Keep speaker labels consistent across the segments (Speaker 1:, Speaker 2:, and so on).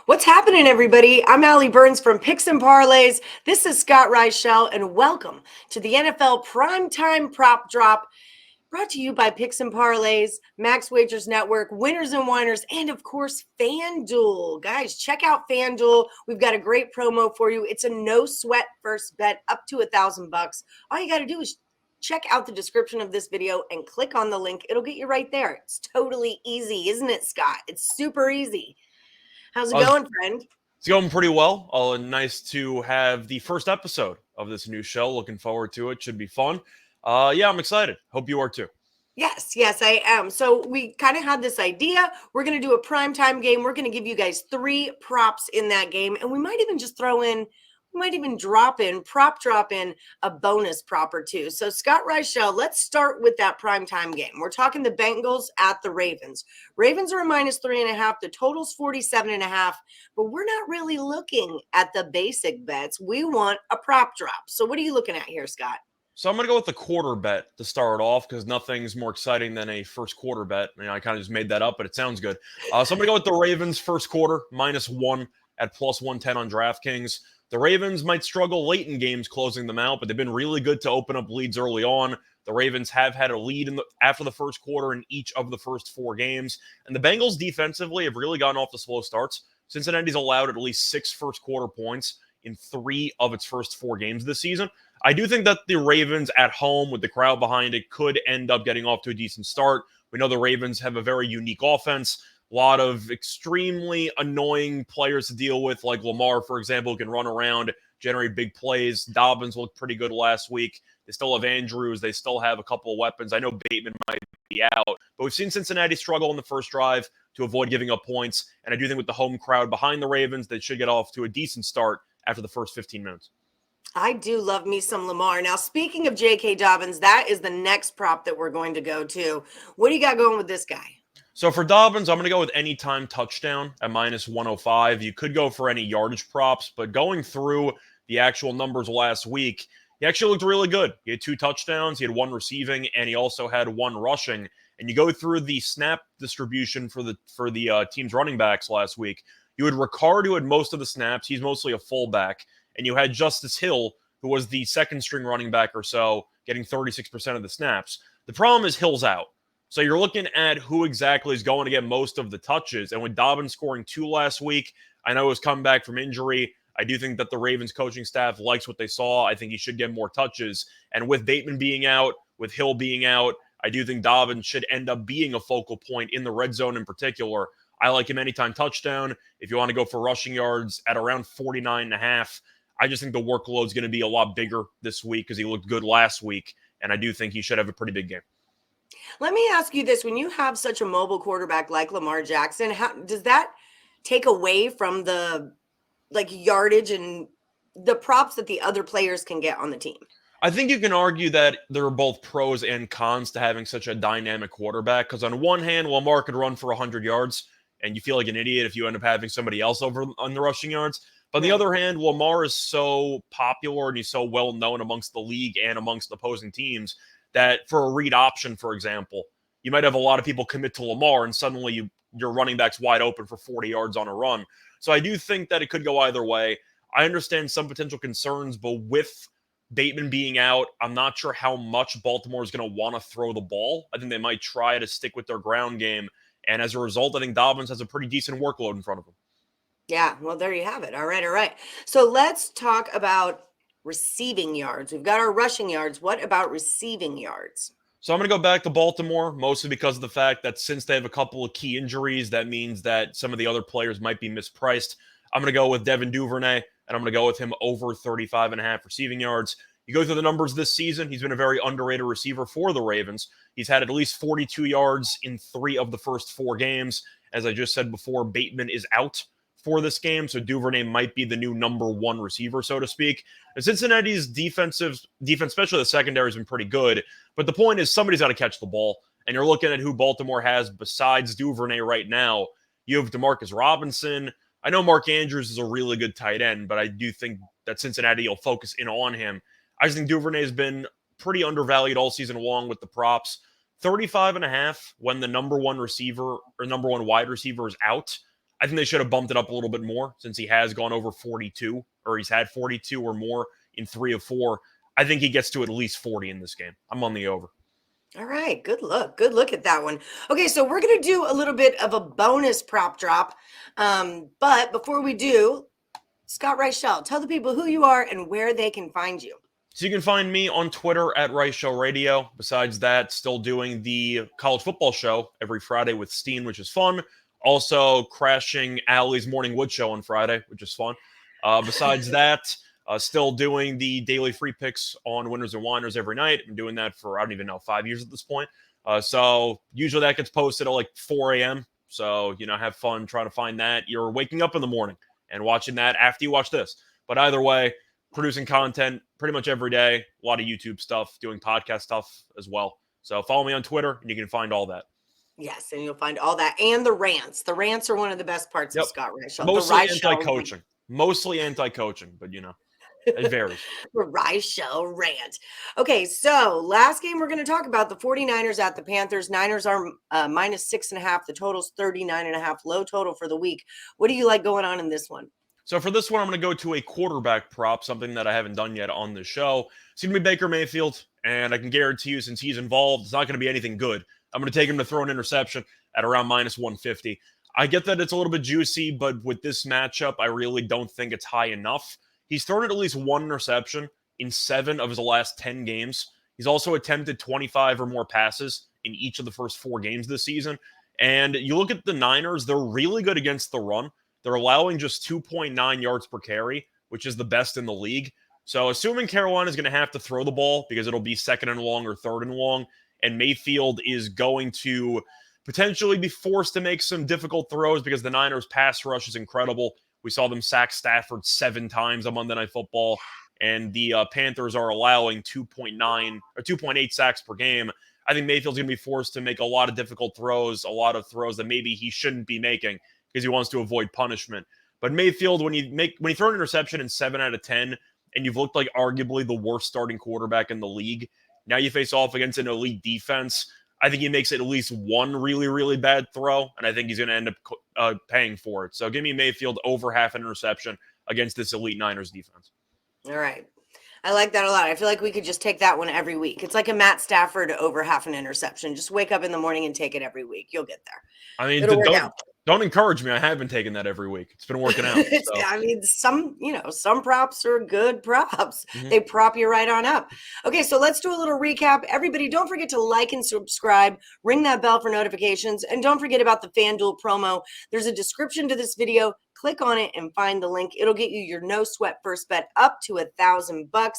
Speaker 1: What's happening, everybody? I'm Allie Burns from Picks and Parlays. This is Scott Reichel, and welcome to the NFL Primetime Prop Drop, brought to you by Picks and Parlays, Max Wagers Network, Winners and Winers, and of course, FanDuel. Guys, check out FanDuel. We've got a great promo for you. It's a no sweat first bet up to $1,000. All you got to do is check out the description of this video and click on the link. It'll get you right there. It's totally easy, isn't it, Scott? It's super easy. How's it going, friend?
Speaker 2: It's going pretty well. Nice to have the first episode of this new show. Looking forward to it. Should be fun. Yeah, I'm excited. Hope you are too.
Speaker 1: Yes, I am. So we kind of had this idea. We're going to do a primetime game. We're going to give you guys 3 props in that game. And we might even just drop in a bonus prop or two. So Scott Reichel, let's start with that primetime game. We're talking the Bengals at the Ravens. Ravens are a -3.5. The total's 47.5, but we're not really looking at the basic bets. We want a prop drop. So what are you looking at here, Scott?
Speaker 2: So I'm going to go with the quarter bet to start off because nothing's more exciting than a first quarter bet. I kind of just made that up, but it sounds good. So I'm going to go with the Ravens first quarter, -1 at +110 on DraftKings. The Ravens might struggle late in games closing them out, but they've been really good to open up leads early on. The Ravens have had a lead after the first quarter in each of the first 4 games. And the Bengals defensively have really gotten off the slow starts. Cincinnati's allowed at least 6 first quarter points in 3 of its first 4 games this season. I do think that the Ravens at home with the crowd behind it could end up getting off to a decent start. We know the Ravens have a very unique offense. A lot of extremely annoying players to deal with, like Lamar, for example, who can run around, generate big plays. Dobbins looked pretty good last week. They still have Andrews. They still have a couple of weapons. I know Bateman might be out, but we've seen Cincinnati struggle in the first drive to avoid giving up points. And I do think with the home crowd behind the Ravens, they should get off to a decent start after the first 15 minutes.
Speaker 1: I do love me some Lamar. Now, speaking of J.K. Dobbins, that is the next prop that we're going to go to. What do you got going with this guy?
Speaker 2: So for Dobbins, I'm going to go with anytime touchdown at -105. You could go for any yardage props, but going through the actual numbers last week, he actually looked really good. He had 2 touchdowns, he had 1 receiving, and he also had 1 rushing. And you go through the snap distribution for the team's running backs last week. You had Ricard, who had most of the snaps. He's mostly a fullback. And you had Justice Hill, who was the second-string running back or so, getting 36% of the snaps. The problem is Hill's out. So you're looking at who exactly is going to get most of the touches. And with Dobbins scoring 2 last week, I know he was coming back from injury. I do think that the Ravens coaching staff likes what they saw. I think he should get more touches. And with Bateman being out, with Hill being out, I do think Dobbins should end up being a focal point in the red zone in particular. I like him anytime touchdown. If you want to go for rushing yards at around 49.5, I just think the workload is going to be a lot bigger this week because he looked good last week. And I do think he should have a pretty big game.
Speaker 1: Let me ask you this. When you have such a mobile quarterback like Lamar Jackson, how does that take away from the yardage and the props that the other players can get on the team?
Speaker 2: I think you can argue that there are both pros and cons to having such a dynamic quarterback. Because on one hand, Lamar could run for 100 yards, and you feel like an idiot if you end up having somebody else over on the rushing yards. But on the other hand, Lamar is so popular and he's so well known amongst the league and amongst the opposing teams that for a read option, for example, you might have a lot of people commit to Lamar and suddenly your running back's wide open for 40 yards on a run. So I do think that it could go either way. I understand some potential concerns, but with Bateman being out, I'm not sure how much Baltimore is going to want to throw the ball. I think they might try to stick with their ground game. And as a result, I think Dobbins has a pretty decent workload in front of him.
Speaker 1: Yeah, well, there you have it. All right. So let's talk about receiving yards. We've got our rushing yards. What about receiving yards?
Speaker 2: So I'm going to go back to Baltimore, mostly because of the fact that since they have a couple of key injuries, that means that some of the other players might be mispriced. I'm going to go with Devin Duvernay, and I'm going to go with him over 35.5 receiving yards. You go through the numbers this season, he's been a very underrated receiver for the Ravens. He's had at least 42 yards in 3 of the first 4 games. As I just said before, Bateman is out for this game, so Duvernay might be the new number 1 receiver, so to speak. And Cincinnati's defense, especially the secondary, has been pretty good, but the point is somebody's got to catch the ball, and you're looking at who Baltimore has besides Duvernay right now. You have Demarcus Robinson. I know Mark Andrews is a really good tight end, but I do think that Cincinnati will focus in on him. I just think Duvernay has been pretty undervalued all season long with the props. 35.5 when the number 1 receiver or number 1 wide receiver is out. I think they should have bumped it up a little bit more since he has gone over 42, or he's had 42 or more in 3 of 4. I think he gets to at least 40 in this game. I'm on the over.
Speaker 1: All right, good look. Good look at that one. Okay, so we're going to do a little bit of a bonus prop drop. But before we do, Scott Reichel, tell the people who you are and where they can find you.
Speaker 2: So you can find me on Twitter at Reichel Radio. Besides that, still doing the college football show every Friday with Steen, which is fun. Also crashing Allie's Morning Wood show on Friday, which is fun. Besides that, still doing the daily free picks on Winners and Whiners every night. I've been doing that for, I don't even know, 5 years at this point. So usually that gets posted at like 4 a.m. So, have fun trying to find that. You're waking up in the morning and watching that after you watch this. But either way, producing content pretty much every day. A lot of YouTube stuff, doing podcast stuff as well. So follow me on Twitter and you can find all that.
Speaker 1: Yes, and you'll find all that and the rants. The rants are one of the best parts of Scott Reichel.
Speaker 2: Mostly anti-coaching. Mostly anti-coaching, but it varies.
Speaker 1: The Reichel rant. Okay, so last game we're going to talk about the 49ers at the Panthers. Niners are minus 6.5. The total's 39.5. Low total for the week. What do you like going on in this one?
Speaker 2: So for this one, I'm going to go to a quarterback prop, something that I haven't done yet on the show. It's going to be Baker Mayfield, and I can guarantee you, since he's involved, it's not going to be anything good. I'm going to take him to throw an interception at around minus 150. I get that it's a little bit juicy, but with this matchup, I really don't think it's high enough. He's thrown at least one interception in 7 of his last 10 games. He's also attempted 25 or more passes in each of the first 4 games this season. And you look at the Niners, they're really good against the run. They're allowing just 2.9 yards per carry, which is the best in the league. So assuming Carolina is going to have to throw the ball because it'll be 2nd and long or 3rd and long, and Mayfield is going to potentially be forced to make some difficult throws because the Niners' pass rush is incredible. We saw them sack Stafford 7 times on Monday Night Football, and the Panthers are allowing 2.9 or 2.8 sacks per game. I think Mayfield's going to be forced to make a lot of difficult throws, a lot of throws that maybe he shouldn't be making because he wants to avoid punishment. But Mayfield, when you throw an interception in 7 out of 10, and you've looked like arguably the worst starting quarterback in the league, now you face off against an elite defense. I think he makes at least one really, really bad throw, and I think he's going to end up paying for it. So give me Mayfield over half an interception against this elite Niners defense.
Speaker 1: All right. I like that a lot. I feel like we could just take that one every week. It's like a Matt Stafford over half an interception. Just wake up in the morning and take it every week. You'll get there.
Speaker 2: I mean, don't encourage me. I have been taking that every week. It's been working out. So.
Speaker 1: I mean, some props are good props. Mm-hmm. They prop you right on up. Okay, so let's do a little recap. Everybody, don't forget to like and subscribe. Ring that bell for notifications. And don't forget about the FanDuel promo. There's a description to this video. Click on it and find the link. It'll get you your no sweat first bet up to $1,000.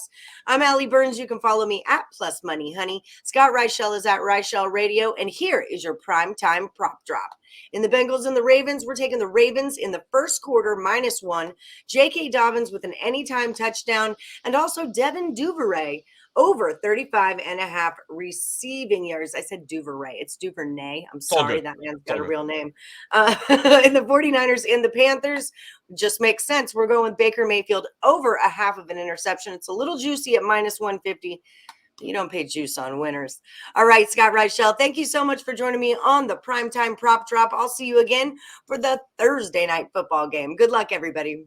Speaker 1: I'm Allie Burns. You can follow me at Plus Money Honey. Scott Reichel is at Reichel Radio. And here is your primetime prop drop. In the Bengals and the Ravens, we're taking the Ravens in the first quarter -1. J.K. Dobbins with an anytime touchdown. And also Devin Duvernay over 35.5 receiving yards. I said Duvernay. It's Duvernay. I'm sorry. That man's got a real name. In the 49ers and the Panthers, just makes sense. We're going with Baker Mayfield over a half of an interception. It's a little juicy at -150. You don't pay juice on winners. All right, Scott Reichel, thank you so much for joining me on the Primetime Prop Drop. I'll see you again for the Thursday night football game. Good luck, everybody.